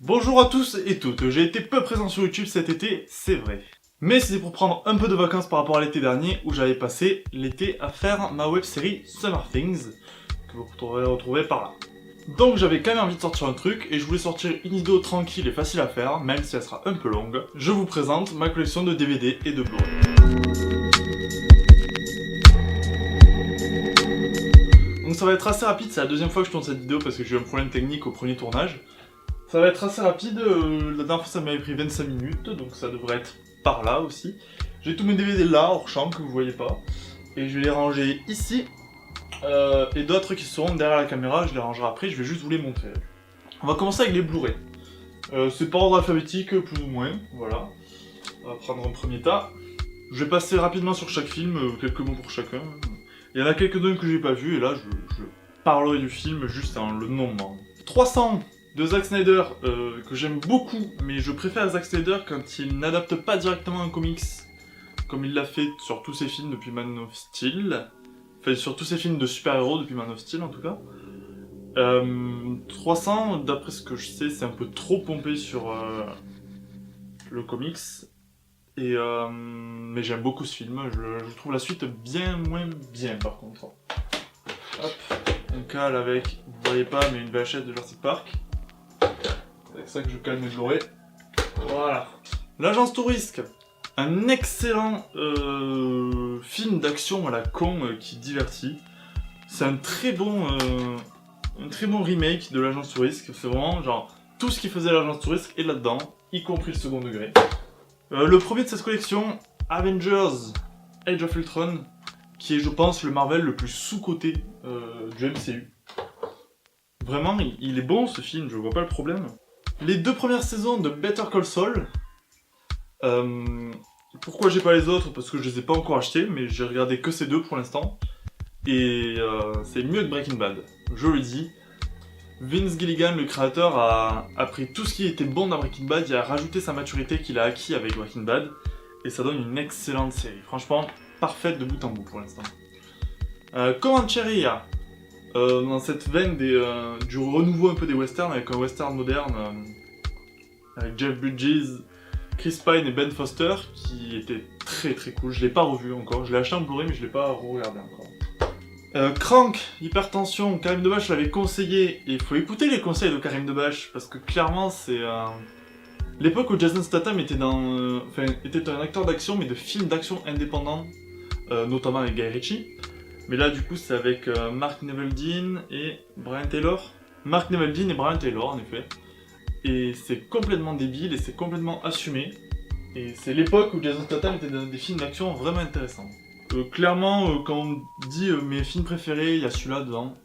Bonjour à tous et toutes, j'ai été peu présent sur YouTube cet été, c'est vrai. Mais c'était pour prendre un peu de vacances par rapport à l'été dernier, où j'avais passé l'été à faire ma web-série Summer Things, que vous pourrez retrouver par là. Donc j'avais quand même envie de sortir un truc, et je voulais sortir une vidéo tranquille et facile à faire, même si elle sera un peu longue. Je vous présente ma collection de DVD et de Blu-ray. Donc ça va être assez rapide, c'est la deuxième fois que je tourne cette vidéo parce que j'ai eu un problème technique au premier tournage. Ça va être assez rapide, la dernière fois ça m'avait pris 25 minutes, donc ça devrait être par là aussi. J'ai tous mes DVD là, hors champ, que vous voyez pas. Et je vais les ranger ici. Et d'autres qui seront derrière la caméra, je les rangerai après, je vais juste vous les montrer. On va commencer avec les Blu-ray. C'est par ordre alphabétique, plus ou moins, voilà. On va prendre un premier tas. Je vais passer rapidement sur chaque film, quelques mots pour chacun. Il y en a quelques-uns que j'ai pas vus, et là je parlerai du film juste en le nommant. 300 de Zack Snyder, que j'aime beaucoup, mais je préfère Zack Snyder quand il n'adapte pas directement un comics, comme il l'a fait sur tous ses films depuis Man of Steel. Enfin, sur tous ses films de super-héros depuis Man of Steel, en tout cas. 300, d'après ce que je sais, c'est un peu trop pompé sur le comics. Et mais j'aime beaucoup ce film, je trouve la suite bien moins bien, par contre. Hop, on cale avec, vous voyez pas, mais une VHS de Jurassic Park. C'est avec ça que je cale mes Blu-ray. Voilà. L'Agence Touriste, un excellent film d'action à la con qui divertit. C'est un très bon remake de l'Agence Touriste. C'est vraiment genre tout ce qui faisait l'Agence Touriste est là-dedans, y compris le second degré. Le premier de cette collection, Avengers Age of Ultron, qui est je pense le Marvel le plus sous-coté du MCU. Vraiment, il est bon ce film, je vois pas le problème. Les deux premières saisons de Better Call Saul. Pourquoi j'ai pas les autres? Parce que je les ai pas encore achetés, mais j'ai regardé que ces deux pour l'instant. Et c'est mieux que Breaking Bad, je le dis. Vince Gilligan, le créateur, a pris tout ce qui était bon dans Breaking Bad et a rajouté sa maturité qu'il a acquis avec Breaking Bad. Et ça donne une excellente série, franchement, parfaite de bout en bout pour l'instant. Comancheria, dans cette veine du renouveau un peu des westerns, avec un western moderne, avec Jeff Bridges, Chris Pine et Ben Foster, qui était très très cool. Je l'ai pas revu encore, je l'ai acheté en Blu-ray mais je l'ai pas regardé encore. Crank, Hypertension, Karim Debache l'avait conseillé, et il faut écouter les conseils de Karim Debache, parce que clairement c'est l'époque où Jason Statham était était un acteur d'action, mais de films d'action indépendants, notamment avec Guy Ritchie. Mais là du coup c'est avec Mark Neveldine et Brian Taylor. Mark Neveldine et Brian Taylor en effet. Et c'est complètement débile et c'est complètement assumé. Et c'est l'époque où Jason Statham était dans des films d'action vraiment intéressants. Clairement, quand on dit mes films préférés, il y a celui-là dedans.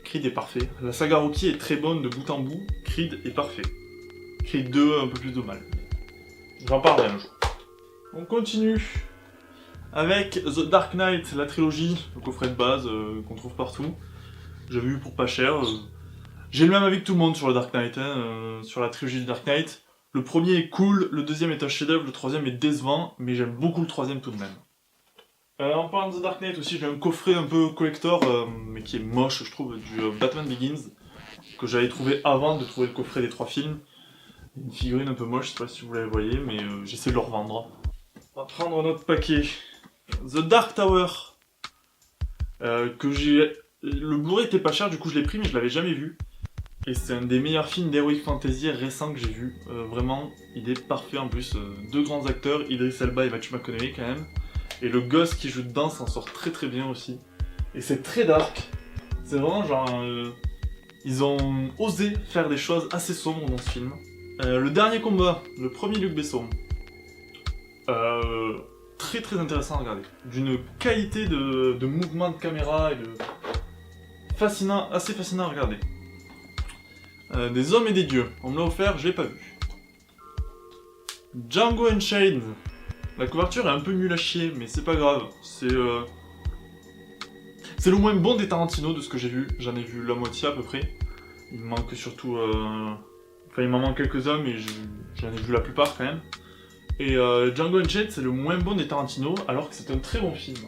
Creed est parfait. La saga Rocky est très bonne de bout en bout. Creed est parfait. Creed 2, un peu plus de mal. J'en parlerai un jour. On continue avec The Dark Knight, la trilogie, le coffret de base qu'on trouve partout. J'avais eu pour pas cher. J'ai le même avis que tout le monde sur le Dark Knight, sur la trilogie du Dark Knight. Le premier est cool, le deuxième est un chef-d'œuvre, le troisième est décevant, mais j'aime beaucoup le troisième tout de même. En parlant de The Dark Knight aussi, j'ai un coffret un peu collector, mais qui est moche je trouve, du Batman Begins, que j'avais trouvé avant de trouver le coffret des 3 films. Une figurine un peu moche, je sais pas si vous la voyez, mais j'essaie de le revendre. On va prendre un autre paquet. The Dark Tower, que j'ai... Le Blu-ray était pas cher, du coup je l'ai pris, mais je l'avais jamais vu. Et c'est un des meilleurs films d'Heroic Fantasy récents que j'ai vu. Vraiment, il est parfait en plus. Deux grands acteurs, Idris Elba et Matthew McConaughey quand même. Et le gosse qui joue dedans s'en sort très très bien aussi. Et c'est très dark. C'est vraiment genre... ils ont osé faire des choses assez sombres dans ce film. Le dernier combat, le premier Luc Besson. Très très intéressant à regarder. D'une qualité de mouvement de caméra et de... assez fascinant à regarder. Des hommes et des dieux, on me l'a offert, je l'ai pas vu. Django Unchained. La couverture est un peu nulle à chier, mais c'est pas grave. C'est le moins bon des Tarantino de ce que j'ai vu. J'en ai vu la moitié à peu près. Il me manque surtout... Enfin, il m'en manque quelques-uns, mais j'en ai vu la plupart quand même. Et Django Unchained, c'est le moins bon des Tarantino, alors que c'est un très bon film.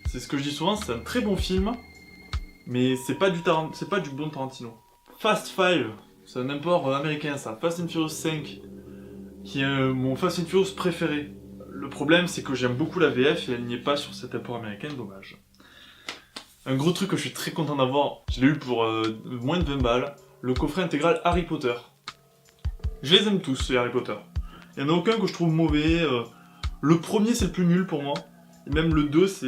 C'est ce que je dis souvent, c'est un très bon film, mais c'est pas du bon Tarantino. Fast Five, C'est un import américain ça, Fast and Furious 5, qui est mon Fast and Furious préféré. Le problème c'est que j'aime beaucoup la VF et elle n'y est pas sur cet import américain, dommage. Un gros truc que je suis très content d'avoir, je l'ai eu pour moins de 20 balles, le coffret intégral Harry Potter. Je les aime tous, les Harry Potter. Il n'y en a aucun que je trouve mauvais. Le premier, c'est le plus nul pour moi. Et même le 2, c'est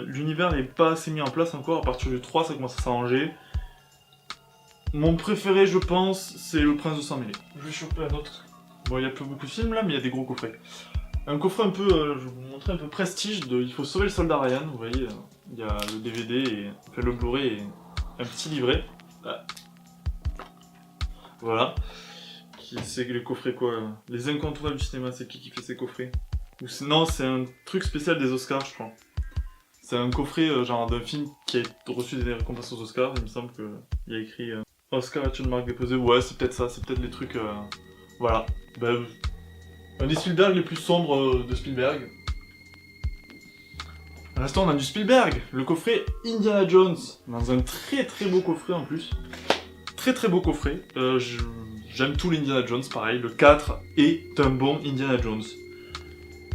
l'univers n'est pas assez mis en place encore. À partir du 3, ça commence à s'arranger. Mon préféré, je pense, c'est Le Prince de Sang-Mêlé. Je vais choper un autre. Bon, il n'y a plus beaucoup de films là, mais il y a des gros coffrets. Un coffret un peu, je vais vous montrer un peu prestige de Il faut sauver le soldat Ryan. Vous voyez, il y a le DVD, et enfin, le Blu-ray et un petit livret. Ah. Voilà. C'est les coffrets quoi? Les incontournables du cinéma, c'est qui fait ces coffrets? Ou non, c'est un truc spécial des Oscars, je crois. C'est un coffret genre d'un film qui a reçu des récompenses aux Oscars. Il me semble qu'il y a écrit Oscar est une marque déposée. Ouais, c'est peut-être ça, c'est peut-être les trucs. Voilà. Ben, un des Spielberg les plus sombres de Spielberg. À l'instant, on a du Spielberg, le coffret Indiana Jones, dans un très très beau coffret en plus. Très très beau coffret. J'aime tout l'Indiana Jones, pareil. Le 4 est un bon Indiana Jones.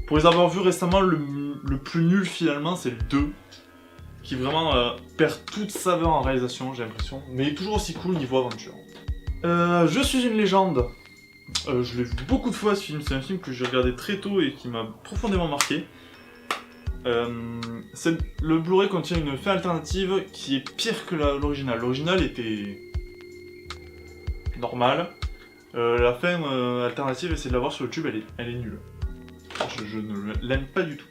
Pour les avoir vus récemment, le plus nul finalement, c'est le 2. Qui vraiment perd toute saveur en réalisation, j'ai l'impression. Mais il est toujours aussi cool niveau aventure. Je suis une légende. Je l'ai vu beaucoup de fois ce film. C'est un film que j'ai regardé très tôt et qui m'a profondément marqué. Le Blu-ray contient une fin alternative qui est pire que l'original. L'original était normale. La fin alternative, essayez de la voir sur YouTube, elle est nulle. Je ne l'aime pas du tout.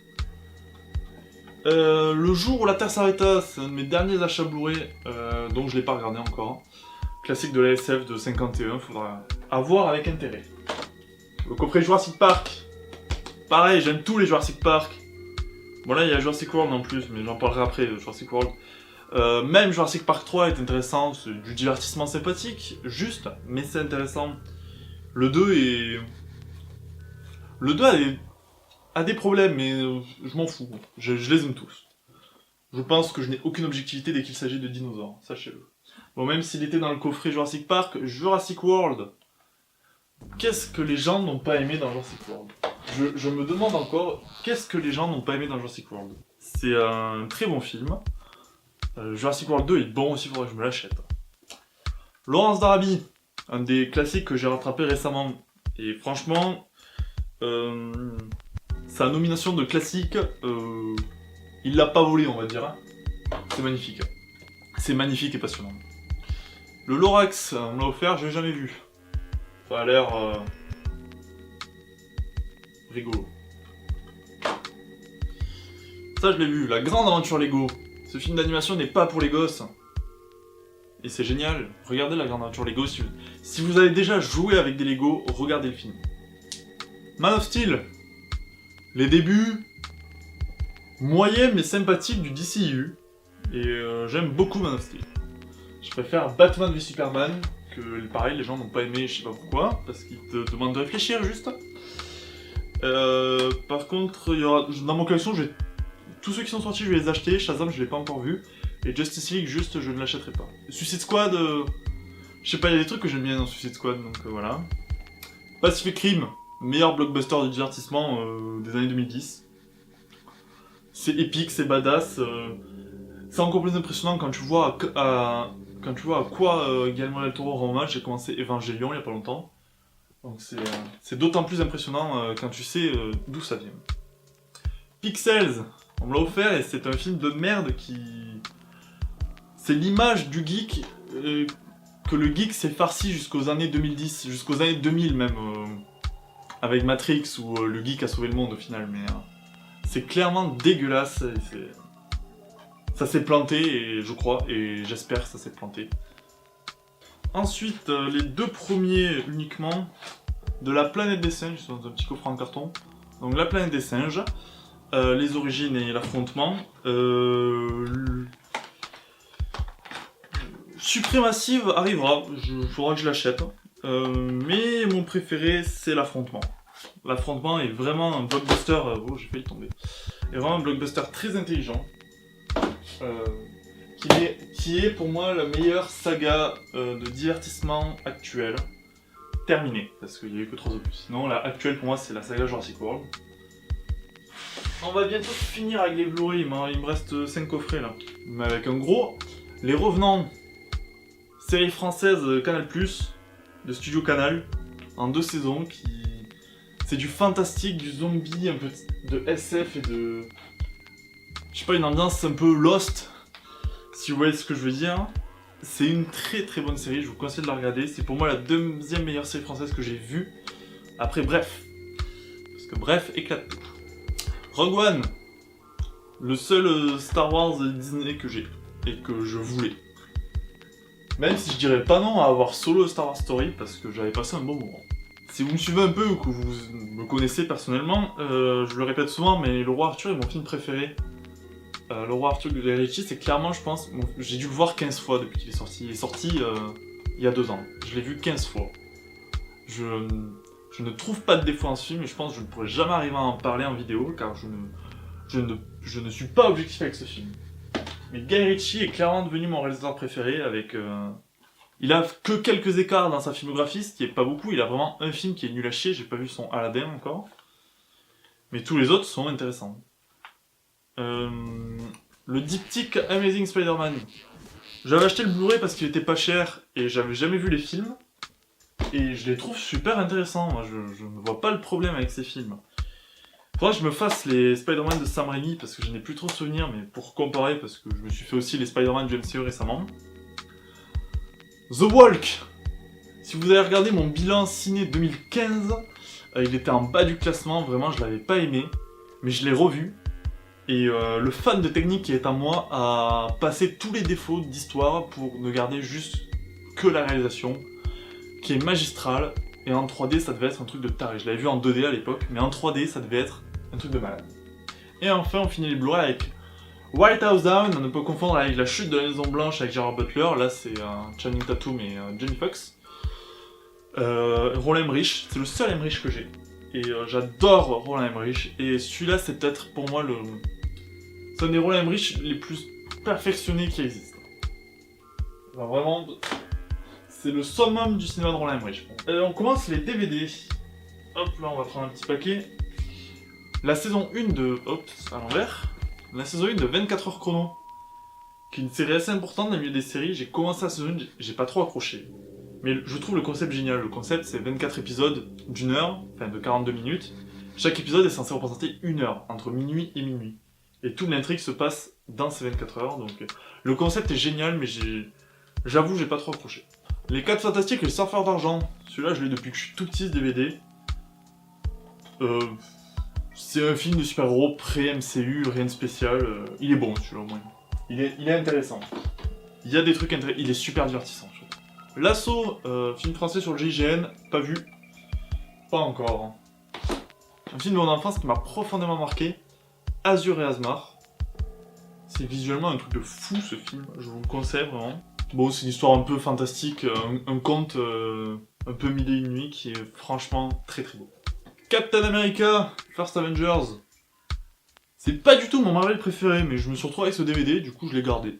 Le jour où la Terre s'arrêta, c'est un de mes derniers achats Blu-ray, donc je l'ai pas regardé encore. Classique de la SF de 51, faudra avoir avec intérêt. Le coffret Jurassic Park. Pareil, j'aime tous les Jurassic Park. Bon là il y a Jurassic World en plus, mais j'en parlerai après, Jurassic World. Même Jurassic Park 3 est intéressant, c'est du divertissement sympathique, juste, mais c'est intéressant. Le 2 a des problèmes, mais je m'en fous, je les aime tous. Je pense que je n'ai aucune objectivité dès qu'il s'agit de dinosaures, sachez-le. Bon, même s'il était dans le coffret Jurassic Park, Jurassic World, qu'est-ce que les gens n'ont pas aimé dans Jurassic World? Je me demande encore, qu'est-ce que les gens n'ont pas aimé dans Jurassic World? C'est un très bon film. Jurassic World 2 est bon aussi, faudrait que je me l'achète. Lawrence d'Arabie, un des classiques que j'ai rattrapé récemment. Et franchement, sa nomination de classique, il l'a pas volé, on va dire. C'est magnifique. C'est magnifique et passionnant. Le Lorax, on me l'a offert, je l'ai jamais vu. Ça a l'air rigolo. Ça je l'ai vu, La Grande Aventure Lego. Ce film d'animation n'est pas pour les gosses. Et c'est génial. Regardez La Grande Aventure Lego. Si vous avez déjà joué avec des Lego, regardez le film. Man of Steel. Les débuts moyens mais sympathiques du DCU. Et j'aime beaucoup Man of Steel. Je préfère Batman v Superman, que pareil, les gens n'ont pas aimé, je sais pas pourquoi, parce qu'ils te demandent de réfléchir juste. Par contre, il y aura, dans mon collection, tous ceux qui sont sortis, je vais les acheter. Shazam, je l'ai pas encore vu. Et Justice League, juste, je ne l'achèterai pas. Suicide Squad, je sais pas, il y a des trucs que j'aime bien dans Suicide Squad, donc voilà. Pacific Rim, meilleur blockbuster de divertissement des années 2010. C'est épique, c'est badass. C'est encore plus impressionnant quand tu vois à quoi Guillermo del Toro rend hommage. J'ai commencé Evangelion il y a pas longtemps. Donc c'est d'autant plus impressionnant quand tu sais d'où ça vient. Pixels, on me l'a offert et c'est un film de merde qui... C'est l'image du geek, que le geek s'est farci jusqu'aux années 2010, jusqu'aux années 2000 même, avec Matrix où le geek a sauvé le monde au final, mais c'est clairement dégueulasse, ça s'est planté, et je crois, et j'espère que ça s'est planté. Ensuite, les deux premiers uniquement, de La Planète des Singes, sont dans un petit coffre en carton. Donc La Planète des Singes, les origines et l'affrontement. Supremassive arrivera, faudra que je l'achète. Mais mon préféré, c'est l'affrontement. L'affrontement est vraiment un blockbuster... oh, j'ai failli tomber. Est vraiment un blockbuster très intelligent. qui est pour moi la meilleure saga de divertissement actuelle. Terminée, parce qu'il n'y a eu que 3 opus. Sinon, la actuelle pour moi, c'est la saga Jurassic World. On va bientôt finir avec les Blu-ray, il me reste 5 coffrets là. Mais avec un gros, Les Revenants, série française Canal+, de Studio Canal, en 2 saisons, c'est du fantastique, du zombie, un peu de SF et de... Je sais pas, une ambiance un peu Lost, si vous voyez ce que je veux dire. C'est une très très bonne série, je vous conseille de la regarder. C'est pour moi la 2e meilleure série française que j'ai vue, après Bref. Parce que Bref éclate tout. Rogue One, le seul Star Wars Disney que j'ai, et que je voulais. Même si je dirais pas non à avoir Solo Star Wars Story, parce que j'avais passé un bon moment. Si vous me suivez un peu ou que vous me connaissez personnellement, je le répète souvent, mais Le Roi Arthur est mon film préféré. Le Roi Arthur de Guy Ritchie, c'est clairement, je pense, j'ai dû le voir 15 fois depuis qu'il est sorti. Il est sorti il y a 2 ans. Je l'ai vu 15 fois. Je ne trouve pas de défaut en ce film, et je pense que je ne pourrais jamais arriver à en parler en vidéo, car je ne suis pas objectif avec ce film. Mais Guy Ritchie est clairement devenu mon réalisateur préféré, avec... Il a que quelques écarts dans sa filmographie, ce qui est pas beaucoup. Il a vraiment un film qui est nul à chier, j'ai pas vu son Aladdin encore. Mais tous les autres sont intéressants. Le diptyque Amazing Spider-Man. J'avais acheté le Blu-ray parce qu'il était pas cher et j'avais jamais vu les films. Et je les trouve super intéressants. Moi, je ne vois pas le problème avec ces films. Faudrait que je me fasse les Spider-Man de Sam Raimi parce que je n'ai plus trop souvenir, mais pour comparer, parce que je me suis fait aussi les Spider-Man du MCU récemment. The Walk. Si vous avez regardé mon bilan ciné 2015, il était en bas du classement, vraiment je l'avais pas aimé, mais je l'ai revu. Et le fan de technique qui est en moi a passé tous les défauts d'histoire pour ne garder juste que la réalisation, qui est magistrale, et en 3D ça devait être un truc de taré. Je l'avais vu en 2D à l'époque, mais en 3D ça devait être un truc de malade. Et enfin on finit les Blu-ray avec White House Down, on ne peut confondre avec La Chute de la Maison Blanche avec Gerard Butler, là c'est Channing Tatum et Jamie Foxx. Roland Emmerich, c'est le seul Emmerich que j'ai. Et j'adore Roland Emmerich, et celui-là c'est peut-être pour moi c'est un des Roland Emmerich les plus perfectionnés qui existent. Alors, vraiment, c'est le summum du cinéma de Roland Emmerich. On commence les DVD. Hop, là on va prendre un petit paquet. La saison 1 de... Hop, à l'envers. La saison 1 de 24 heures chrono, qui est une série assez importante dans le milieu des séries. J'ai commencé la saison 1, j'ai pas trop accroché. Mais je trouve le concept génial. Le concept, c'est 24 épisodes d'1 heure, enfin de 42 minutes. Chaque épisode est censé représenter 1 heure, entre minuit et minuit. Et toute l'intrigue se passe dans ces 24 heures, donc le concept est génial, mais j'avoue, j'ai pas trop accroché. Les 4 Fantastiques et le Surfeur d'Argent, celui-là je l'ai depuis que je suis tout petit, ce DVD. C'est un film de super-héros pré-MCU, rien de spécial. Il est bon celui-là au moins. Il est intéressant. Il y a des trucs intéressants, il est super divertissant. L'Assaut, film français sur le GIGN, pas vu. Pas encore. Un film de mon enfance qui m'a profondément marqué. Azur et Asmar. C'est visuellement un truc de fou ce film, je vous le conseille vraiment. Bon, c'est une histoire un peu fantastique, un conte un peu mille et une nuits qui est franchement très très beau. Captain America, First Avengers. C'est pas du tout mon Marvel préféré, mais je me suis retrouvé avec ce DVD, du coup je l'ai gardé.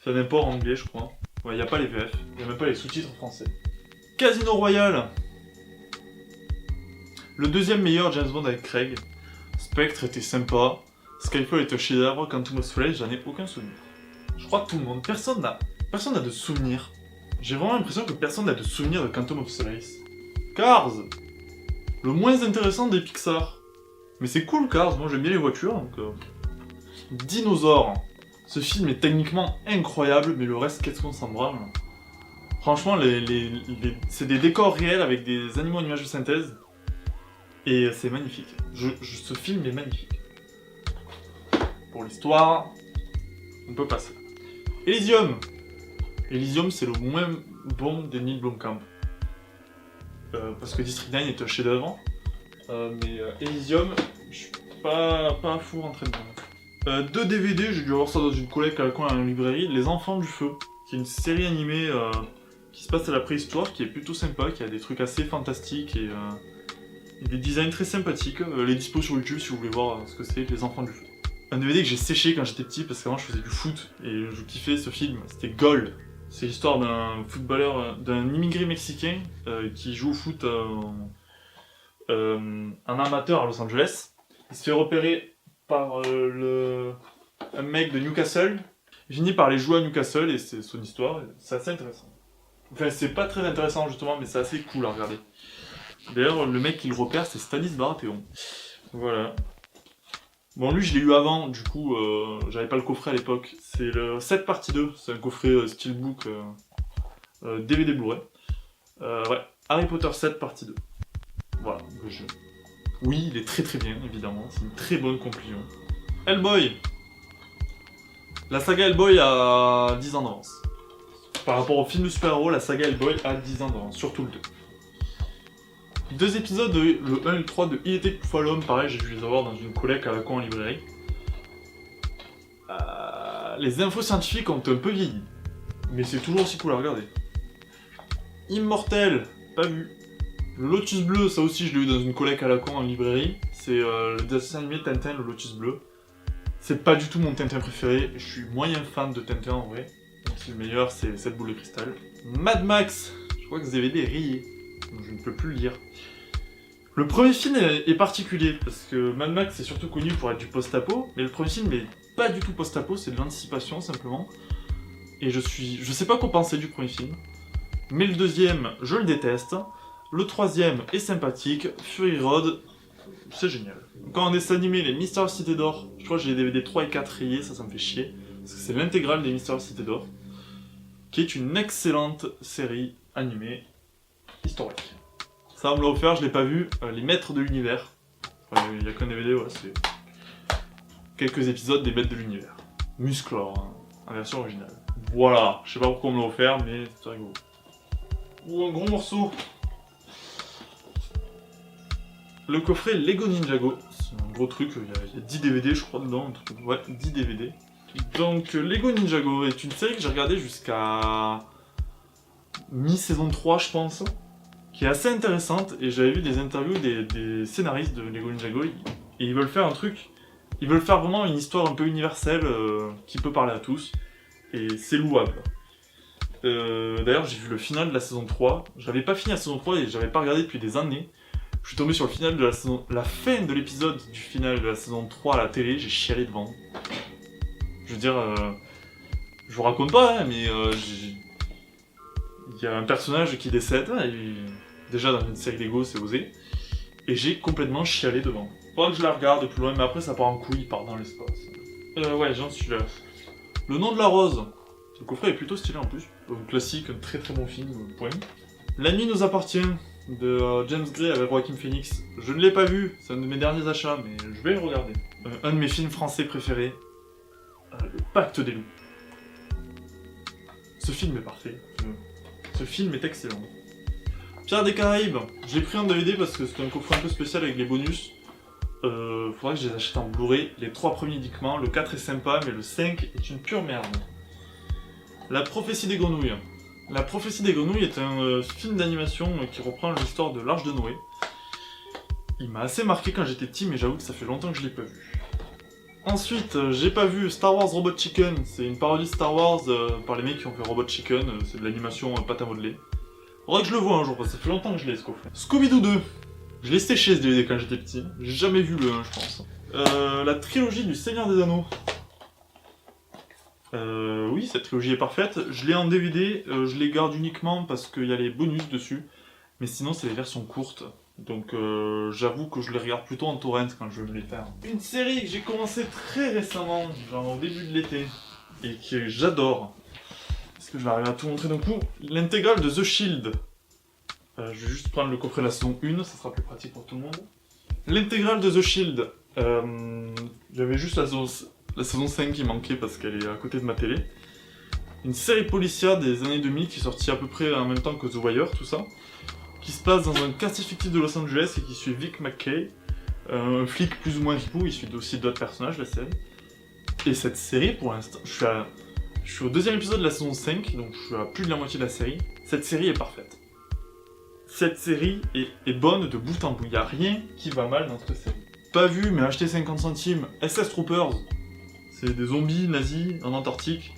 C'est un import anglais je crois. Ouais, y a pas les VF, y a même pas les sous-titres français. Casino Royale. Le 2e meilleur James Bond avec Craig. Spectre était sympa. Skyfall est un chef-d'œuvre, Quantum of Solace, j'en ai aucun souvenir. Je crois que tout le monde, personne n'a de souvenir. J'ai vraiment l'impression que personne n'a de souvenir de Quantum of Solace. Cars, le moins intéressant des Pixar. Mais c'est cool Cars, moi j'aime bien les voitures, donc... Dinosaures. Ce film est techniquement incroyable, mais le reste, qu'est-ce qu'on s'en branle. Franchement, c'est des décors réels avec des animaux en images de synthèse. Et c'est magnifique. Ce film est magnifique. Pour l'histoire, on peut passer. Elysium. Elysium, c'est le moins bon des Neil Blomkamp. Parce que District 9 est un chef-d'œuvre. Mais Elysium, je suis pas fou rentré dedans. 2 DVD, j'ai dû avoir ça dans une collecte à la con à la librairie. Les Enfants du Feu, qui est une série animée qui se passe à la préhistoire, qui est plutôt sympa, qui a des trucs assez fantastiques et des designs très sympathiques. Les dispos sur YouTube si vous voulez voir ce que c'est, Les Enfants du Feu. Un DVD que j'ai séché quand j'étais petit parce qu'avant je faisais du foot et je kiffais ce film, c'était Goal. C'est l'histoire d'un footballeur, d'un immigré mexicain qui joue au foot en amateur à Los Angeles. Il se fait repérer par un mec de Newcastle. Il finit par les jouer à Newcastle et c'est son histoire, c'est assez intéressant. Enfin, c'est pas très intéressant justement, mais c'est assez cool à regarder. D'ailleurs, le mec qui le repère, c'est Stanis Baratheon. Voilà. Bon, lui, je l'ai eu avant, du coup, j'avais pas le coffret à l'époque. C'est le 7 partie 2, c'est un coffret Steelbook DVD Blu-ray. Ouais, Harry Potter 7 partie 2. Voilà, le jeu. Oui, il est très très bien, évidemment, c'est une très bonne conclusion. Hellboy. La saga Hellboy a 10 ans d'avance. Par rapport au film de super-héros, la saga Hellboy a 10 ans d'avance, surtout le 2. Deux épisodes, le 1 et le 3 de Il était une fois l'homme, pareil, j'ai dû les avoir dans une collecte à la con en librairie. Les infos scientifiques ont un peu vieilli, mais c'est toujours aussi cool à regarder. Immortel, pas vu. Le Lotus Bleu, ça aussi je l'ai eu dans une collecte à la con en librairie. C'est le dessin animé Tintin, le Lotus Bleu. C'est pas du tout mon Tintin préféré, je suis moyen fan de Tintin en vrai. C'est le meilleur, c'est cette boule de cristal. Mad Max, je crois que ce DVD est rayé, donc je ne peux plus le lire. Le premier film est particulier, parce que Mad Max est surtout connu pour être du post-apo, mais le premier film est pas du tout post-apo, c'est de l'anticipation simplement. Et je sais pas quoi penser du premier film. Mais le deuxième, je le déteste. Le troisième est sympathique. Fury Road, c'est génial. Quand on dessin animé, les Mystérieuses Cités d'Or, je crois que j'ai les DVD 3 et 4 rayés, ça me fait chier. Parce que c'est l'intégrale des Mystérieuses Cités d'Or, qui est une excellente série animée historique. Ça, on me l'a offert, je l'ai pas vu. Les Maîtres de l'Univers. Enfin, il y a qu'un DVD, ouais, c'est quelques épisodes des Maîtres de l'Univers. Musclor, hein, en version originale. Voilà, je sais pas pourquoi on me l'a offert, mais c'est rigolo. Ou un gros morceau. Le coffret Lego Ninjago, c'est un gros truc, il y a 10 DVD je crois dedans, ouais, 10 DVD. Donc Lego Ninjago est une série que j'ai regardée jusqu'à mi-saison 3 je pense, qui est assez intéressante, et j'avais vu des interviews des scénaristes de Lego Ninjago, et ils veulent faire un truc, ils veulent faire vraiment une histoire un peu universelle, qui peut parler à tous, et c'est louable. D'ailleurs j'ai vu le final de la saison 3, j'avais pas fini la saison 3 et j'avais pas regardé depuis des années. Je suis tombé sur le final de la fin de l'épisode du final de la saison 3 à la télé, j'ai chialé devant. Je veux dire, je vous raconte pas, hein, mais il y a un personnage qui décède, déjà dans une série Lego c'est osé, et j'ai complètement chialé devant. Faudra que je la regarde de plus loin, mais après ça part en couille, il part dans l'espace. Ouais, j'en suis là. Le nom de la rose. Le coffret est plutôt stylé en plus. Classique, un très très bon film, point. La nuit nous appartient, de James Gray avec Joaquin Phoenix. Je ne l'ai pas vu, c'est un de mes derniers achats, mais je vais le regarder. Un de mes films français préférés, Le Pacte des loups. Ce film est parfait. Ce film est excellent. Pierre des Caraïbes, je l'ai pris en DVD parce que c'est un coffret un peu spécial avec les bonus. Faudrait que je les achète en Blu-ray. Les 3 premiers uniquement, le 4 est sympa, mais le 5 est une pure merde. La prophétie des grenouilles. La prophétie des grenouilles est un film d'animation qui reprend l'histoire de l'Arche de Noé. Il m'a assez marqué quand j'étais petit, mais j'avoue que ça fait longtemps que je l'ai pas vu. Ensuite, j'ai pas vu Star Wars Robot Chicken. C'est une parodie de Star Wars par les mecs qui ont fait Robot Chicken. C'est de l'animation pâte à modeler. Faudrait que je le vois un jour, parce que ça fait longtemps que je l'ai ce coffret. Scooby-Doo 2. Je l'ai séché ce DVD quand j'étais petit. J'ai jamais vu le 1, je pense. La trilogie du Seigneur des Anneaux. Oui, cette trilogie est parfaite. Je l'ai en DVD, je les garde uniquement parce qu'il y a les bonus dessus. Mais sinon, c'est les versions courtes. Donc j'avoue que je les regarde plutôt en torrent quand je veux me les faire. Une série que j'ai commencé très récemment, genre au début de l'été, et que j'adore. Est-ce que je vais arriver à tout montrer d'un coup? L'intégrale de The Shield. Je vais juste prendre le coffret de la saison 1, ça sera plus pratique pour tout le monde. L'intégrale de The Shield. J'avais juste la saison 5 qui manquait parce qu'elle est à côté de ma télé. Une série policière des années 2000 qui est sortie à peu près en même temps que The Wire, tout ça. Qui se passe dans un quartier fictif de Los Angeles et qui suit Vic McKay, un flic plus ou moins ripou, il suit aussi d'autres personnages, la série. Et cette série, pour l'instant, je suis au 2e épisode de la saison 5, donc je suis à plus de la moitié de la série. Cette série est parfaite. Cette série est bonne de bout en bout, il n'y a rien qui va mal dans cette série. Pas vu, mais acheté 50 centimes, SS Troopers, C'est des zombies nazis en Antarctique.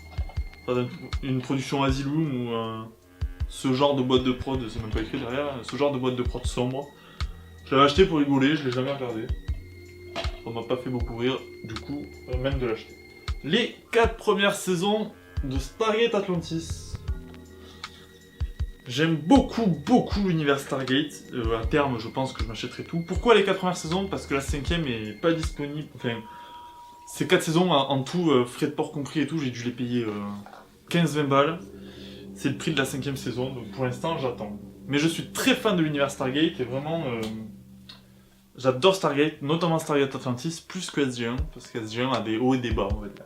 Enfin, une production Asylum ou ce genre de boîte de prod, c'est même pas écrit derrière, ce genre de boîte de prod sombre. Je l'avais acheté pour rigoler, je l'ai jamais regardé. Ça m'a pas fait beaucoup rire, du coup, même de l'acheter. Les 4 premières saisons de Stargate Atlantis. J'aime beaucoup l'univers Stargate. À terme, je pense que je m'achèterai tout. Pourquoi les 4 premières saisons? Parce que la 5ème est pas disponible. Enfin, ces 4 saisons en tout, frais de port compris et tout, j'ai dû les payer 15-20 balles. C'est le prix de la 5ème saison, donc pour l'instant, j'attends. Mais je suis très fan de l'univers Stargate et vraiment, j'adore Stargate, notamment Stargate Atlantis, plus que SG1, parce que SG1 a des hauts et des bas, on va dire.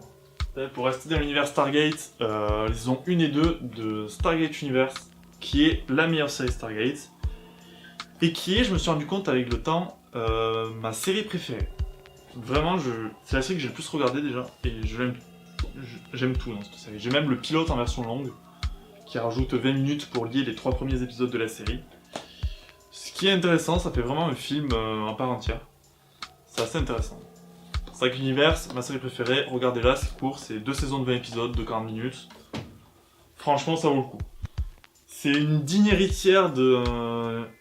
Pour rester dans l'univers Stargate, les saisons 1 et 2 de Stargate Universe, qui est la meilleure série Stargate, et qui est, je me suis rendu compte avec le temps, ma série préférée. Vraiment, c'est la série que j'ai le plus regardée déjà, et j'aime tout dans cette série. J'ai même le pilote en version longue, qui rajoute 20 minutes pour lier les 3 premiers épisodes de la série. Ce qui est intéressant, ça fait vraiment un film en part entière. C'est assez intéressant. Stargate Universe, ma série préférée, regardez-la, c'est court, c'est 2 saisons de 20 épisodes de 40 minutes. Franchement, ça vaut le coup. C'est une digne héritière de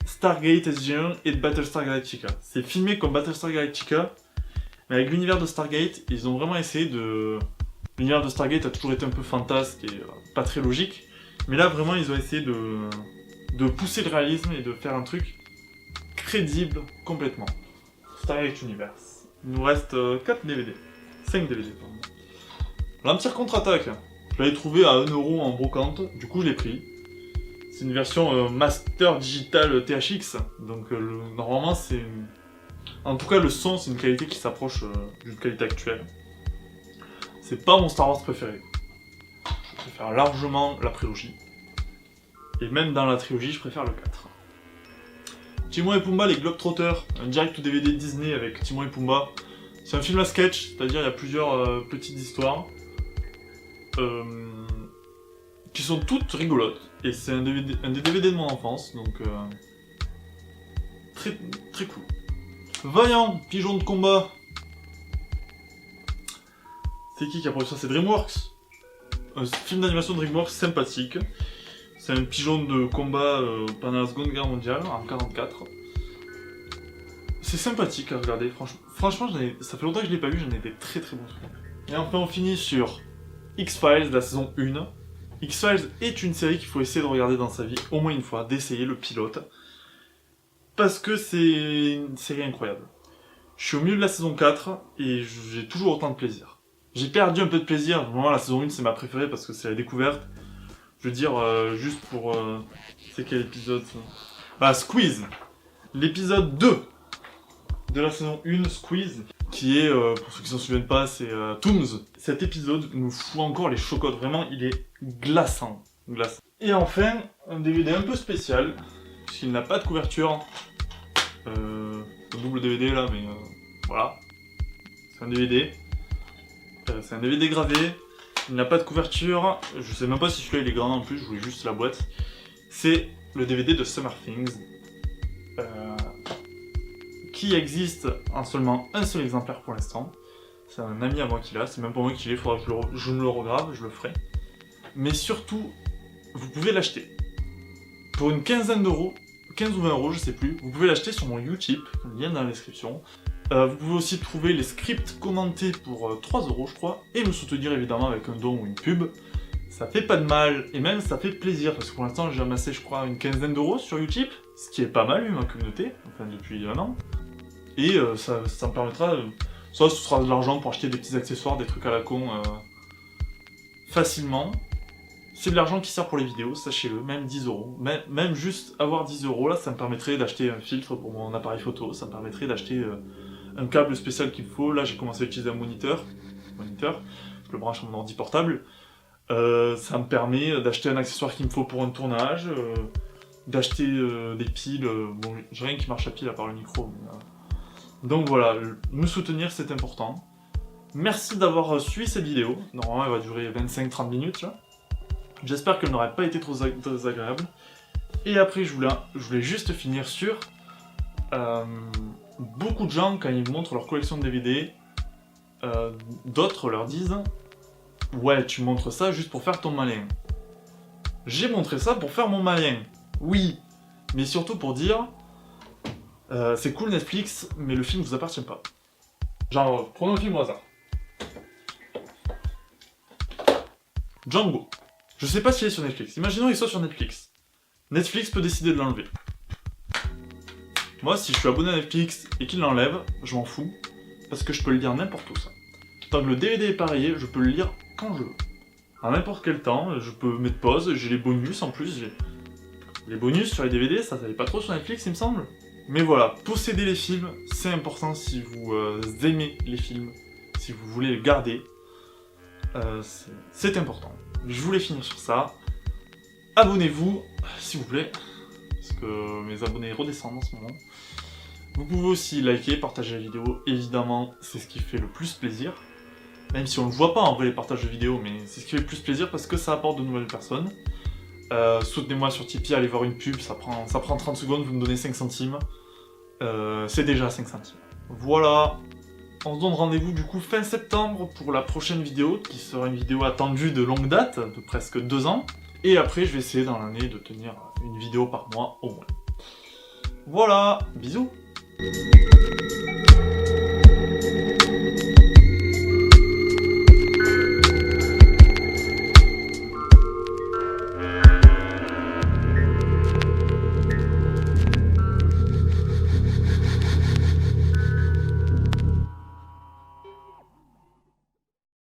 Stargate SG1 et de Battlestar Galactica. C'est filmé comme Battlestar Galactica, mais avec l'univers de Stargate, ils ont vraiment essayé de... L'univers de Stargate a toujours été un peu fantasque et pas très logique, mais là vraiment ils ont essayé de pousser le réalisme et de faire un truc crédible complètement. Stargate Universe. Il nous reste 4 DVD. 5 DVD, pardon. L'Empire contre-attaque. Je l'avais trouvé à 1€ en brocante, du coup je l'ai pris. C'est une version Master Digital THX, donc normalement c'est une... En tout cas le son c'est une qualité qui s'approche d'une qualité actuelle. C'est pas mon Star Wars préféré. Je préfère largement la prélogie. Et même dans la trilogie je préfère le 4. Timon et Pumba, les Globetrotters, un direct ou DVD Disney avec Timon et Pumba. C'est un film à sketch, c'est-à-dire il y a plusieurs petites histoires. Qui sont toutes rigolotes. Et c'est un des DVD de mon enfance, donc très, très cool. Vaillant, pigeon de combat. C'est qui a produit ça? C'est DreamWorks. Un film d'animation DreamWorks sympathique. C'est un pigeon de combat pendant la Seconde Guerre mondiale, en 1944. C'est sympathique à regarder, franchement ça fait longtemps que je l'ai pas vu, j'en ai des très bons souvenirs. Et enfin on finit sur X-Files de la saison 1. X-Files est une série qu'il faut essayer de regarder dans sa vie, au moins une fois, d'essayer le pilote. Parce que c'est une série incroyable. Je suis au milieu de la saison 4 et j'ai toujours autant de plaisir. J'ai perdu un peu de plaisir, vraiment la saison 1 c'est ma préférée parce que c'est la découverte. Je veux dire, juste pour... c'est quel épisode ça? Bah, Squeeze. L'épisode 2 de la saison 1, Squeeze, qui est, pour ceux qui s'en souviennent pas, c'est Tooms. Cet épisode nous fout encore les chocottes, vraiment, il est glaçant. Et enfin, un DVD un peu spécial, puisqu'il n'a pas de couverture. Un double DVD là, mais voilà. C'est un DVD. C'est un DVD gravé. Il n'a pas de couverture. Je sais même pas si celui-là il est grand en plus, je voulais juste la boîte. C'est le DVD de Summer Things. Qui existe en seulement un seul exemplaire pour l'instant. C'est un ami à moi qui l'a, c'est même pas moi qui l'ai, il faudra que je me le regrave, je le ferai. Mais surtout, vous pouvez l'acheter. Pour une quinzaine d'euros, 15 ou 20 euros, je sais plus, vous pouvez l'acheter sur mon Utip, lien dans la description. Vous pouvez aussi trouver les scripts commentés pour 3 euros, je crois, et me soutenir évidemment avec un don ou une pub. Ça fait pas de mal, et même ça fait plaisir, parce que pour l'instant j'ai amassé, je crois, une quinzaine d'euros sur Utip, ce qui est pas mal vu ma communauté, enfin depuis un an. Et ça me permettra, soit ce sera de l'argent pour acheter des petits accessoires, des trucs à la con, facilement. C'est de l'argent qui sert pour les vidéos, sachez-le, même 10 euros. Même juste avoir 10 euros, là, ça me permettrait d'acheter un filtre pour mon appareil photo, ça me permettrait d'acheter un câble spécial qu'il me faut. Là, j'ai commencé à utiliser un moniteur, je le branche à mon ordi portable. Ça me permet d'acheter un accessoire qu'il me faut pour un tournage, d'acheter des piles, bon, j'ai rien qui marche à pile à part le micro, mais, donc voilà, me soutenir c'est important. Merci d'avoir suivi cette vidéo, normalement elle va durer 25-30 minutes là. J'espère qu'elle n'aurait pas été trop agréable. Et après je voulais juste finir sur beaucoup de gens quand ils me montrent leur collection de DVD d'autres leur disent « Ouais, tu montres ça juste pour faire ton malin. » J'ai montré ça pour faire mon malin, oui, mais surtout pour dire c'est cool Netflix, mais le film vous appartient pas. Genre, prenons le film au hasard. Django. Je sais pas s'il est sur Netflix. Imaginons qu'il soit sur Netflix. Netflix peut décider de l'enlever. Moi, si je suis abonné à Netflix et qu'il l'enlève, je m'en fous, parce que je peux le lire n'importe où, ça. Tant que le DVD est pareil, je peux le lire quand je veux. À n'importe quel temps, je peux mettre pause, j'ai les bonus en plus, les bonus sur les DVD, ça s'avait pas trop sur Netflix, il me semble. Mais voilà, posséder les films, c'est important si vous aimez les films, si vous voulez les garder. C'est important. Je voulais finir sur ça. Abonnez-vous, s'il vous plaît, parce que mes abonnés redescendent en ce moment. Vous pouvez aussi liker, partager la vidéo, évidemment, c'est ce qui fait le plus plaisir. Même si on ne voit pas en vrai les partages de vidéos, mais c'est ce qui fait le plus plaisir parce que ça apporte de nouvelles personnes. Soutenez-moi sur Tipeee, allez voir une pub, ça prend 30 secondes, vous me donnez 5 centimes. C'est déjà 5 centimes. Voilà, on se donne rendez-vous du coup fin septembre pour la prochaine vidéo, qui sera une vidéo attendue de longue date, de presque 2 ans. Et après, je vais essayer dans l'année de tenir une vidéo par mois au moins. Voilà, bisous.